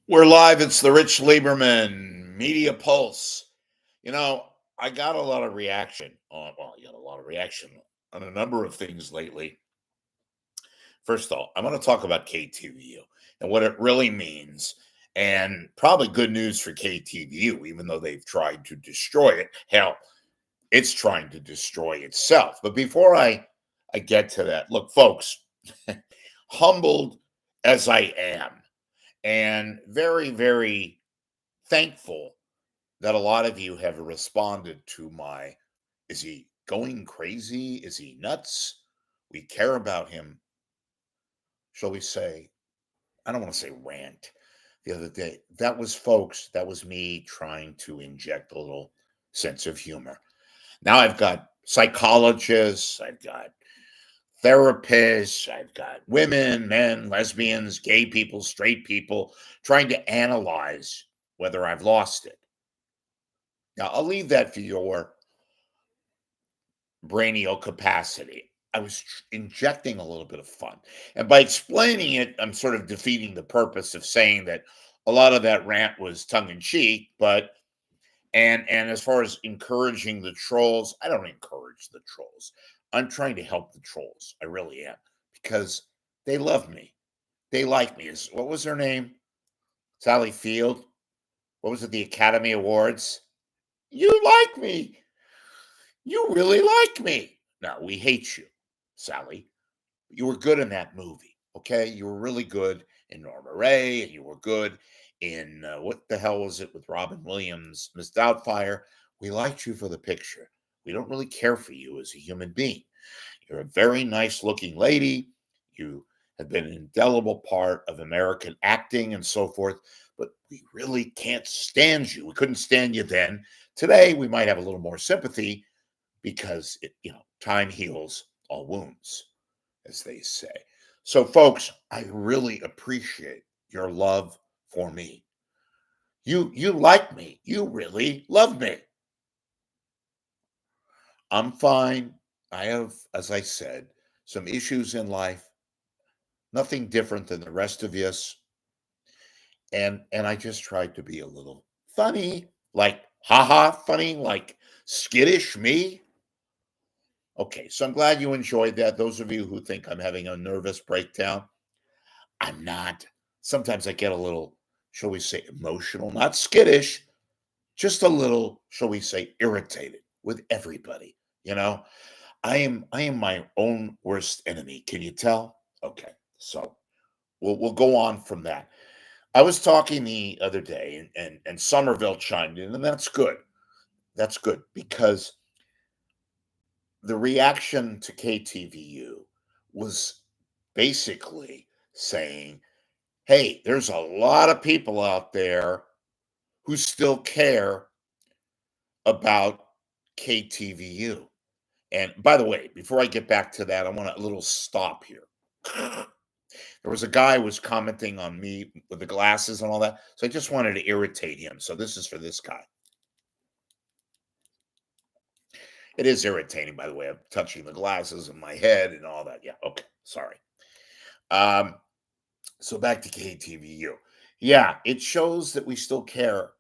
We're live. It's the Rich Lieberman Media Pulse. You know, I got a lot of reaction I got a lot of reaction on a number of things lately. First of all, I'm going to talk about KTVU and what it really means, and probably good news for KTVU, even though they've tried to destroy it. Hell, it's trying to destroy itself. But before I get to that, look, folks, humbled as I am, and very, very thankful that a lot of you have responded to my, is he going crazy? Is he nuts? We care about him. Shall we say, I don't want to say rant the other day. That was, folks, that was me trying to inject a little sense of humor. Now I've got psychologists, I've got therapists, I've got women, men, lesbians, gay people, straight people trying to analyze whether I've lost it. Now, I'll leave that for your brainial capacity. I was injecting a little bit of fun. And by explaining it, I'm sort of defeating the purpose of saying that a lot of that rant was tongue in cheek, but and as far as encouraging the trolls, I don't encourage the trolls. I'm trying to help the trolls. I really am, because they love me. They like me. What was her name? Sally Field. What was it? The Academy Awards. You like me. You really like me. Now, we hate you, Sally. You were good in that movie, okay? You were really good in Norma Ray, and you were good in, what the hell was it with Robin Williams, Miss Doubtfire? We liked you for the picture. We don't really care for you as a human being. You're a very nice looking lady. You have been an indelible part of American acting and so forth, but we really can't stand you. We couldn't stand you then. Today, we might have a little more sympathy because time heals all wounds, as they say. So, folks, I really appreciate your love for me. You like me. You really love me. I'm fine. I have, as I said, some issues in life. Nothing different than the rest of us. And I just tried to be a little funny, like haha funny, like skittish me. Okay, so I'm glad you enjoyed that. Those of you who think I'm having a nervous breakdown, I'm not. Sometimes I get a little, shall we say, emotional, not skittish, just a little, shall we say, irritated with everybody. You know, I am my own worst enemy. Can you tell? Okay, so we'll go on from that. I was talking the other day, and Somerville chimed in, and that's good. That's good because the reaction to KTVU was basically saying, hey, there's a lot of people out there who still care about KTVU. And by the way, before I get back to that, I want a little stop here. There was a guy who was commenting on me with the glasses and all that. So I just wanted to irritate him. So this is for this guy. It is irritating, by the way. I'm touching the glasses in my head and all that. Yeah, okay. Sorry. Um, so back to KTVU. Yeah, it shows that we still care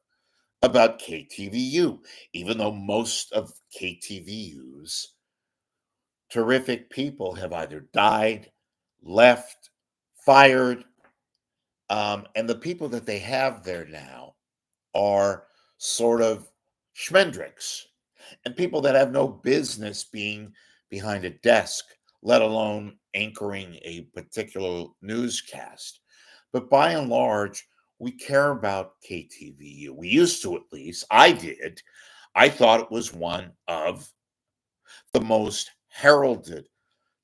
about KTVU, even though most of KTVU's terrific people have either died, left, fired, and the people that they have there now are sort of schmendricks and people that have no business being behind a desk, let alone anchoring a particular newscast. But by and large, we care about KTVU. We used to, at least. I did. I thought it was one of the most heralded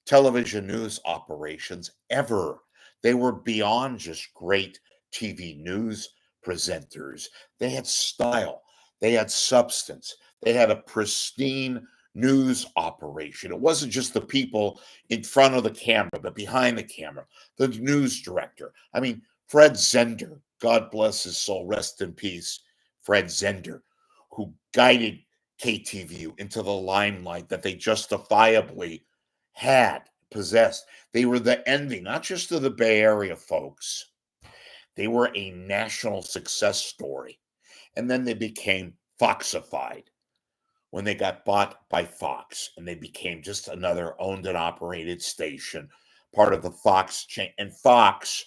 television news operations ever. They were beyond just great TV news presenters. They had style, they had substance, they had a pristine news operation. It wasn't just the people in front of the camera, but behind the camera, the news director. I mean, Fred Zender, God bless his soul, rest in peace, Fred Zender, who guided KTVU into the limelight that they justifiably had, possessed. They were the envy, not just of the Bay Area folks. They were a national success story. And then they became Foxified when they got bought by Fox and they became just another owned and operated station, part of the Fox chain. And Fox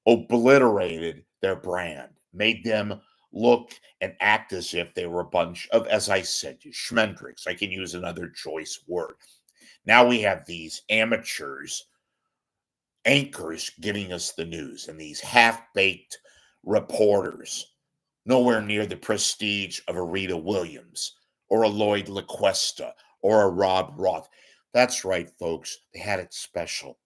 obliterated their brand, made them look and act as if they were a bunch of, as I said, schmendricks. I can use another choice word. Now we have these amateurs, anchors giving us the news, and these half-baked reporters, nowhere near the prestige of a Rita Williams or a Lloyd LaQuesta or a Rob Roth. That's right, folks. They had it special.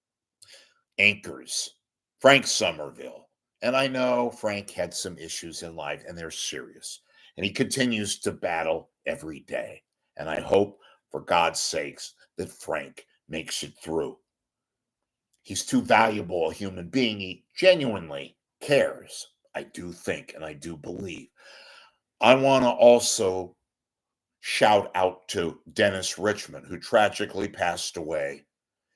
Anchors, Frank Somerville. And I know Frank had some issues in life, and they're serious. And he continues to battle every day. And I hope, for God's sakes, that Frank makes it through. He's too valuable a human being. He genuinely cares. I do think and I do believe. I want to also shout out to Dennis Richmond, who tragically passed away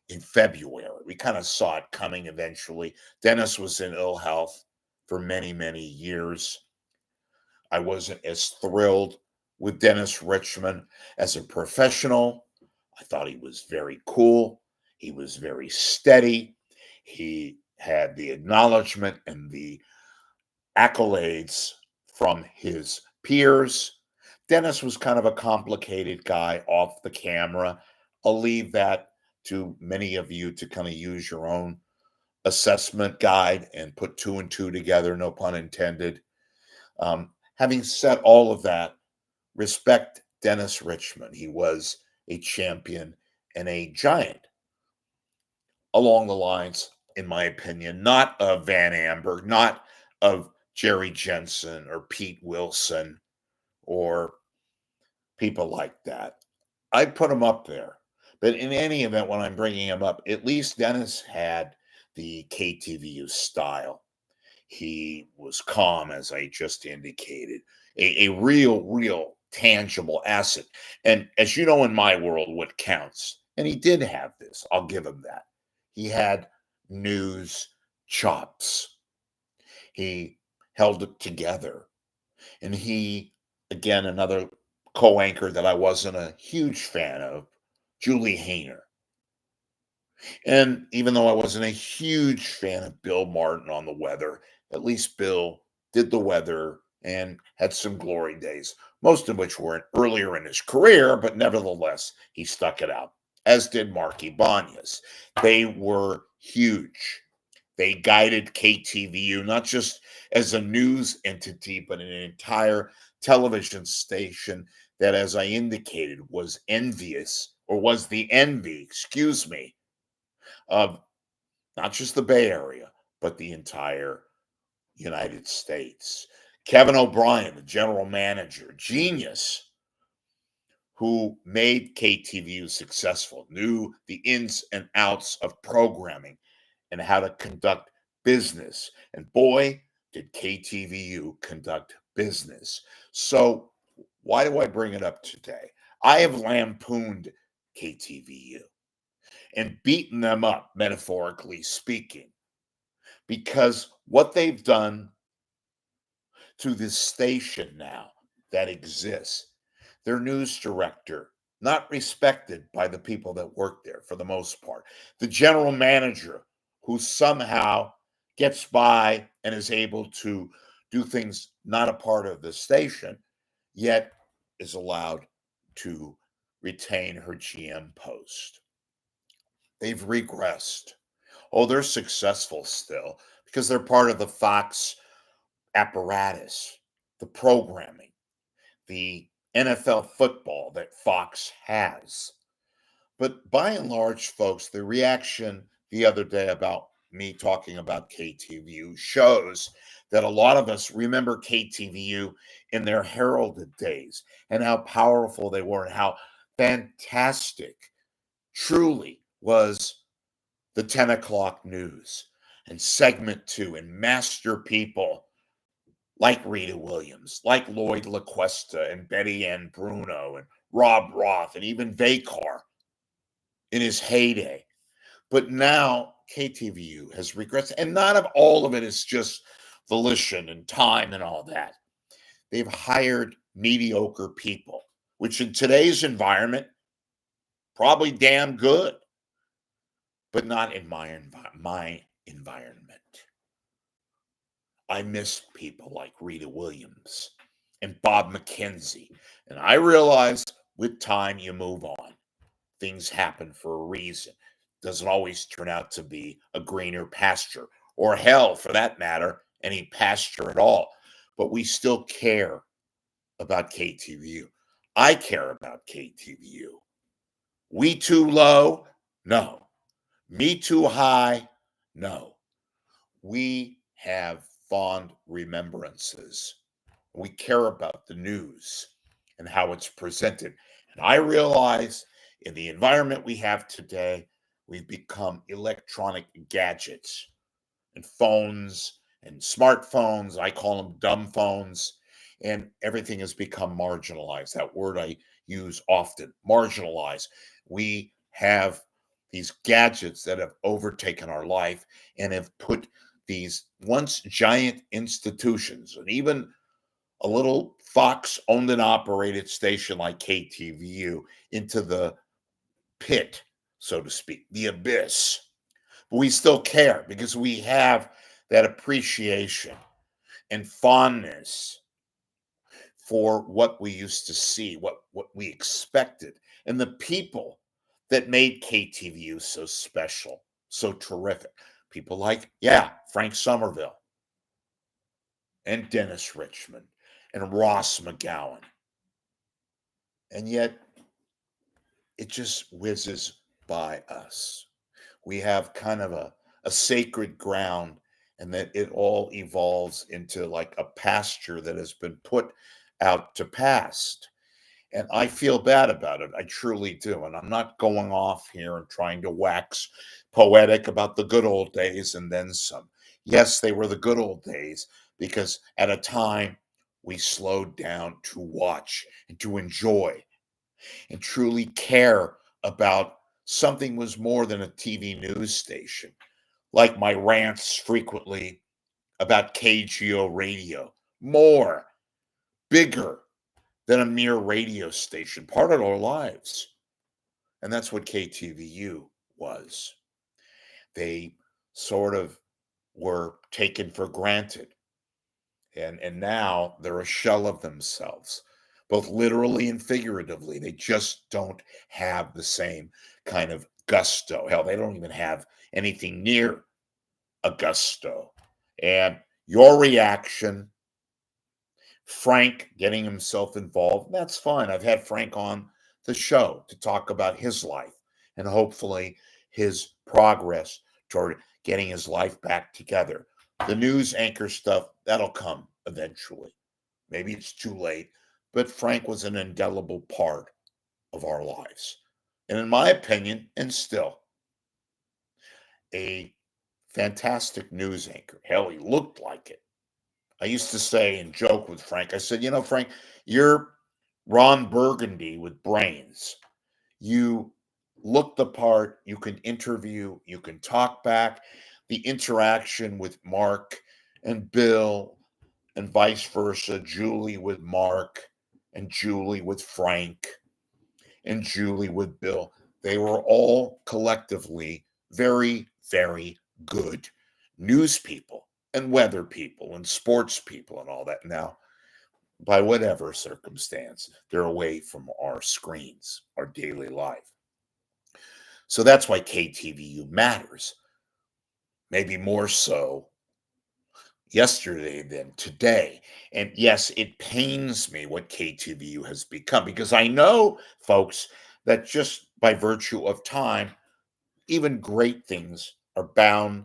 in February. We kind of saw it coming eventually. Dennis was in ill health for many, many years. I wasn't as thrilled with Dennis Richmond as a professional. I thought he was very cool. He was very steady. He had the acknowledgement and the accolades from his peers. Dennis was kind of a complicated guy off the camera. I'll leave that to many of you to kind of use your own assessment guide and put two and two together, no pun intended. Having said all of that, respect Dennis Richmond. He was a champion and a giant along the lines, in my opinion, not of Van Amber, not of Jerry Jensen or Pete Wilson or people like that. I'd put him up there. But in any event, when I'm bringing him up, at least Dennis had the KTVU style. He was calm, as I just indicated, a real tangible asset. And as you know, in my world, what counts, and he did have this, I'll give him that. He had news chops. He held it together. And he, again, another co anchor that I wasn't a huge fan of, Julie Hayner. And even though I wasn't a huge fan of Bill Martin on the weather, at least Bill did the weather and had some glory days, most of which were earlier in his career, but nevertheless, he stuck it out, as did Marky Banyas. They were huge. They guided KTVU not just as a news entity, but an entire television station that, as I indicated, was envious, or was the envy, excuse me, of not just the Bay Area, but the entire United States. Kevin O'Brien, the general manager, genius, who made KTVU successful, knew the ins and outs of programming and how to conduct business. And boy, did KTVU conduct business. So, why do I bring it up today? I have lampooned KTVU and beaten them up, metaphorically speaking, because what they've done to this station now that exists, their news director, not respected by the people that work there for the most part, the general manager, who somehow gets by and is able to do things not a part of the station, yet is allowed to retain her GM post. They've regressed. Oh, they're successful still because they're part of the Fox apparatus, the programming, the NFL football that Fox has. But by and large, folks, the reaction the other day about me talking about KTVU shows that a lot of us remember KTVU in their heralded days and how powerful they were and how fantastic truly was the 10 o'clock news and segment two and master people like Rita Williams, like Lloyd LaQuesta and Betty Ann Bruno and Rob Roth and even Vakar in his heyday. But now KTVU has regrets, and not of all of it is just volition and time and all that. They've hired mediocre people, which in today's environment, probably damn good, but not in my environment. I miss people like Rita Williams and Bob McKenzie. And I realized with time you move on. Things happen for a reason. Doesn't always turn out to be a greener pasture, or hell for that matter, any pasture at all. But we still care about KTVU. I care about KTVU. We too low? No. Me too high? No. We have fond remembrances. We care about the news and how it's presented. And I realize in the environment we have today, we've become electronic gadgets and phones and smartphones. I call them dumb phones. And everything has become marginalized. That word I use often, marginalized. We have these gadgets that have overtaken our life and have put these once giant institutions, and even a little Fox owned and operated station like KTVU, into the pit, so to speak, the abyss. But we still care because we have that appreciation and fondness for what we used to see, what we expected, and the people that made KTVU so special, so terrific. People like, yeah, Frank Somerville and Dennis Richmond and Ross McGowan. And yet it just whizzes by us. We have kind of a sacred ground, and that it all evolves into like a pasture that has been put out to past. And I feel bad about it. I truly do. And I'm not going off here and trying to wax poetic about the good old days and then some. Yes, they were the good old days because at a time we slowed down to watch and to enjoy and truly care about something was more than a TV news station, like my rants frequently about KGO radio, more, bigger than a mere radio station, part of our lives. And that's what KTVU was. They sort of were taken for granted. And now they're a shell of themselves, both literally and figuratively. They just don't have the same kind of gusto. Hell, they don't even have anything near a gusto. And your reaction, Frank getting himself involved, that's fine. I've had Frank on the show to talk about his life and hopefully his progress toward getting his life back together. The news anchor stuff, that'll come eventually. Maybe it's too late, but Frank was an indelible part of our lives. And in my opinion, and still, a fantastic news anchor. Hell, he looked like it. I used to say and joke with Frank, I said, Frank, you're Ron Burgundy with brains. You look the part, you can interview, you can talk back. The interaction with Mark and Bill and vice versa, Julie with Mark and Julie with Frank and Julie with Bill, they were all collectively very, very good news people and weather people and sports people and all that. Now, by whatever circumstance, they're away from our screens, our daily life. So that's why KTVU matters. Maybe more so yesterday than today. And yes, it pains me what KTVU has become because I know, folks, that just by virtue of time, even great things are bound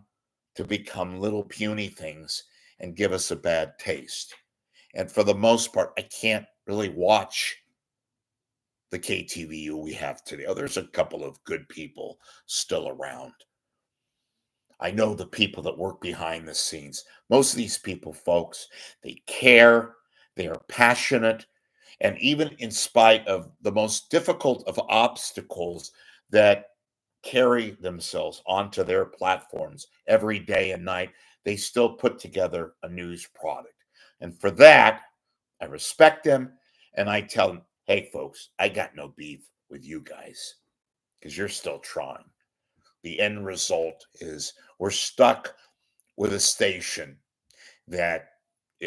to become little puny things and give us a bad taste. And for the most part, I can't really watch the KTVU we have today. Oh, there's a couple of good people still around. I know the people that work behind the scenes. Most of these people, folks, they care, they are passionate, and even in spite of the most difficult of obstacles that carry themselves onto their platforms every day and night, they still put together a news product. And for that, I respect them and I tell them, hey, folks, I got no beef with you guys because you're still trying. The end result is we're stuck with a station that,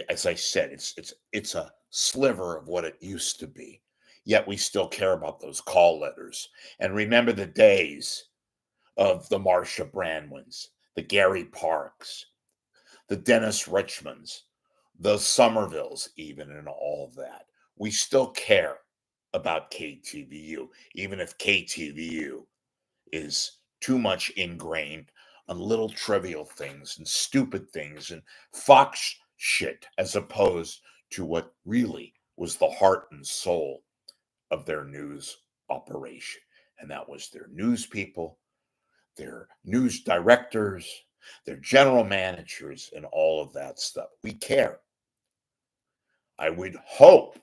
as I said, it's a sliver of what it used to be. Yet we still care about those call letters and remember the days of the Marsha Brandwins, the Gary Parks, the Dennis Richmonds, the Somervilles, even, and all of that. We still care about KTVU, even if KTVU is too much ingrained on little trivial things and stupid things and fox shit as opposed to what really was the heart and soul of their news operation. And that was their news people, their news directors, their general managers, and all of that stuff. We care. I would hope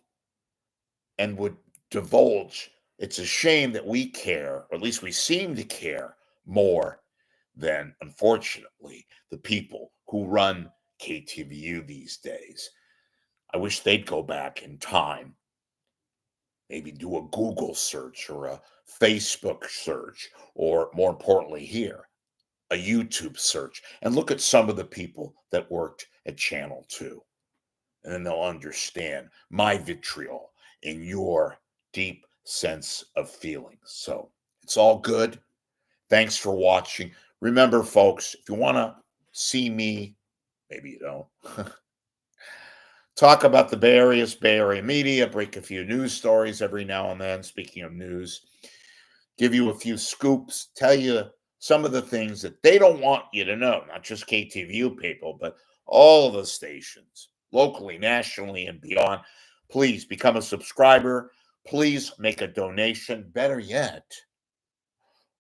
and would divulge it's a shame that we care, or at least we seem to care more than, unfortunately, the people who run KTVU these days. I wish they'd go back in time, maybe do a Google search or a Facebook search, or more importantly, here, a YouTube search, and look at some of the people that worked at Channel 2. And then they'll understand my vitriol and your deep sense of feelings. So it's all good. Thanks for watching. Remember, folks, if you want to see me, maybe you don't, talk about the Bay Area media, break a few news stories every now and then. Speaking of news, give you a few scoops, tell you some of the things that they don't want you to know, not just KTVU people, but all of the stations, locally, nationally, and beyond. Please become a subscriber. Please make a donation. Better yet,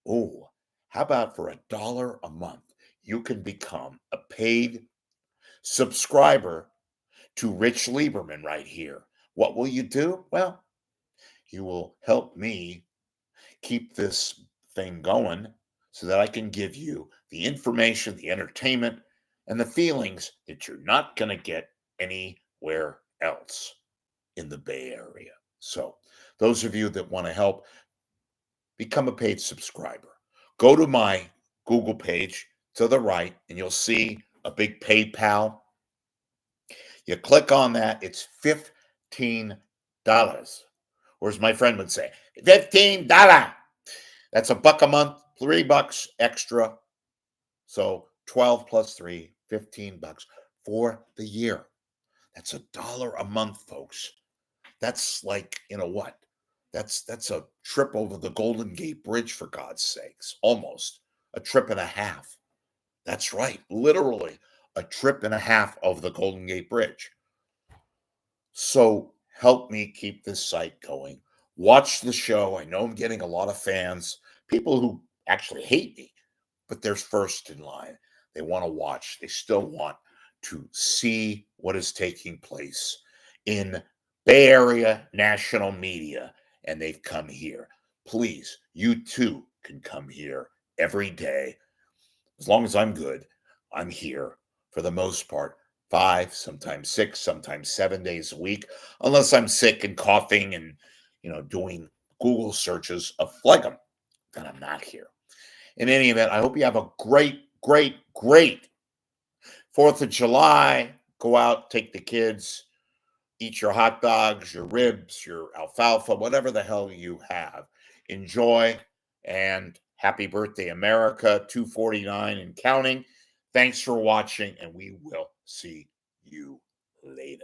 oh, how about for $1 a month, you can become a paid subscriber to Rich Lieberman right here. What will you do? Well, you will help me keep this thing going so that I can give you the information, the entertainment, and the feelings that you're not going to get anywhere else in the Bay Area. So, those of you that want to help, become a paid subscriber. Go to my Google page to the right, and you'll see a big PayPal. You click on that, it's $15. Or as my friend would say, $15. That's $1 a month, $3 extra. So 12 plus 3, $15 for the year. That's $1 a month, folks. That's like, what? That's a trip over the Golden Gate Bridge, for God's sakes. Almost a trip and a half. That's right. Literally a trip and a half over the Golden Gate Bridge. So help me keep this site going. Watch the show. I know I'm getting a lot of fans, people who actually hate me, but they're first in line. They want to watch. They still want to see what is taking place in Bay Area national media, and they've come here. Please, you too can come here every day. As long as I'm good, I'm here for the most part. 5, sometimes 6, sometimes 7 days a week, unless I'm sick and coughing and, doing Google searches of phlegm, then I'm not here. In any event, I hope you have a great, great, great 4th of July. Go out, take the kids, eat your hot dogs, your ribs, your alfalfa, whatever the hell you have. Enjoy, and happy birthday, America, 249 and counting. Thanks for watching, and we will see you later.